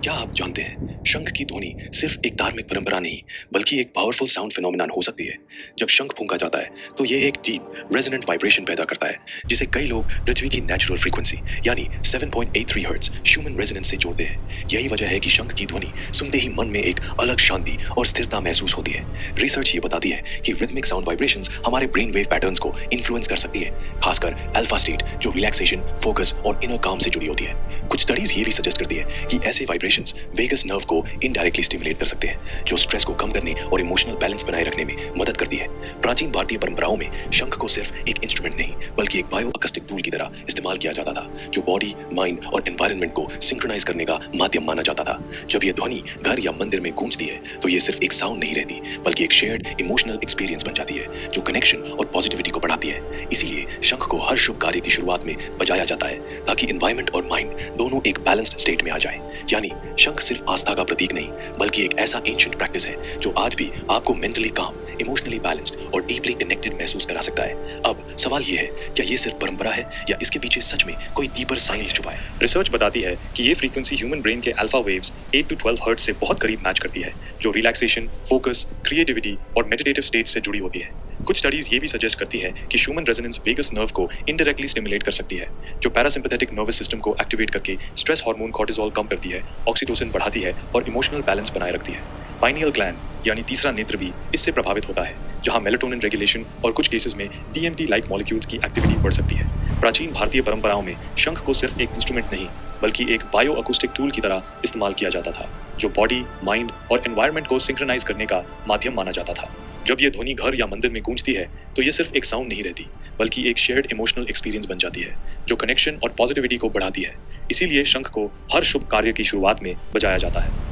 क्या आप जानते हैं शंख की ध्वनि सिर्फ एक धार्मिक परंपरा नहीं बल्कि एक पावरफुल साउंड फिनोमिनन हो सकती है। जब शंख फूंका जाता है तो ये एक डीप रेजोनेंट वाइब्रेशन पैदा करता है जिसे कई लोग पृथ्वी की नेचुरल फ्रीक्वेंसी यानी 7.83 हर्ट्ज ह्यूमन रेजोनेंस से जोड़ते हैं। यही वजह है कि शंख की ध्वनि सुनते ही मन में एक अलग शांति और स्थिरता महसूस होती है। रिसर्च ये बताती है कि रिदमिक साउंड वाइब्रेशंस हमारे ब्रेन वेव पैटर्न्स को इन्फ्लुएंस कर सकती है, खासकर अल्फा स्टेट जो रिलैक्सेशन, फोकस और इनर काम से जुड़ी होती है। कुछ स्टडीज ये भी सजेस्ट करती है कि ऐसे वाइब्रेशंस वेगस नर्व को इनडायरेक्टली स्टिमुलेट कर सकते हैं, जो स्ट्रेस को कम करने और इमोशनल बैलेंस बनाए रखने में मदद करती है। प्राचीन भारतीय परंपराओं में शंख को सिर्फ एक इंस्ट्रूमेंट नहीं बल्कि एक बायो अकस्टिक टूल की तरह इस्तेमाल किया जाता था, जो बॉडी, माइंड और एनवायरनमेंट को सिंक्रोनाइज करने का माध्यम माना जाता था। जब ये ध्वनि घर या मंदिर में गूंजती है तो ये सिर्फ एक साउंड नहीं रहती बल्कि एक शेयर्ड इमोशनल एक्सपीरियंस बन जाती है, जो कनेक्शन और पॉजिटिविटी को बढ़ाती है। इसीलिए शंख को हर शुभ कार्य की शुरुआत में बजाया जाता है ताकि एनवायरनमेंट और माइंड दोनों एक बैलेंस्ड स्टेट में आ जाए। यानी शंख सिर्फ आस्था का प्रतीक नहीं बल्कि एक ऐसा एंशिएंट प्रैक्टिस है जो आज भी आपको मेंटली काम, इमोशनली बैलेंस्ड और डीपली कनेक्टेड महसूस करा सकता है। अब सवाल ये है, क्या ये सिर्फ परंपरा है या इसके पीछे सच में कोई डीपर साइंस छुपा है? रिसर्च बताती है कि ये फ्रीक्वेंसी ह्यूमन ब्रेन के अल्फा वेव्स 8 to 12 हर्ट्ज से बहुत करीब मैच करती है, जो रिलैक्सेशन, फोकस, क्रिएटिविटी और मेडिटेटिव स्टेट से जुड़ी होती है। कुछ स्टडीज ये भी सजेस्ट करती है कि ह्यूमन रेजोनेंस वेगस नर्व को इनडायरेक्टली स्टिमुलेट कर सकती है, जो पैरासिम्पैथेटिक नर्वस सिस्टम को एक्टिवेट करके स्ट्रेस हार्मोन कॉर्टिसोल कम करती है, ऑक्सीटोसिन बढ़ाती है और इमोशनल बैलेंस बनाए रखती है। पाइनियल ग्लैंड यानी तीसरा नेत्र भी इससे प्रभावित होता है, जहां मेलाटोनिन रेगुलेशन और कुछ केसेस में डीएमटी लाइक मॉलिक्यूल्स की एक्टिविटी बढ़ सकती है। प्राचीन भारतीय परंपराओं में शंख को सिर्फ एक इंस्ट्रूमेंट नहीं बल्कि एक बायो अकूस्टिक टूल की तरह इस्तेमाल किया जाता था, जो बॉडी, माइंड और एनवायरनमेंट को सिंक्रोनाइज करने का माध्यम माना जाता था। जब ये ध्वनि घर या मंदिर में गूंजती है तो ये सिर्फ एक साउंड नहीं रहती बल्कि एक शेयर्ड इमोशनल एक्सपीरियंस बन जाती है, जो कनेक्शन और पॉजिटिविटी को बढ़ाती है। इसीलिए शंख को हर शुभ कार्य की शुरुआत में बजाया जाता है।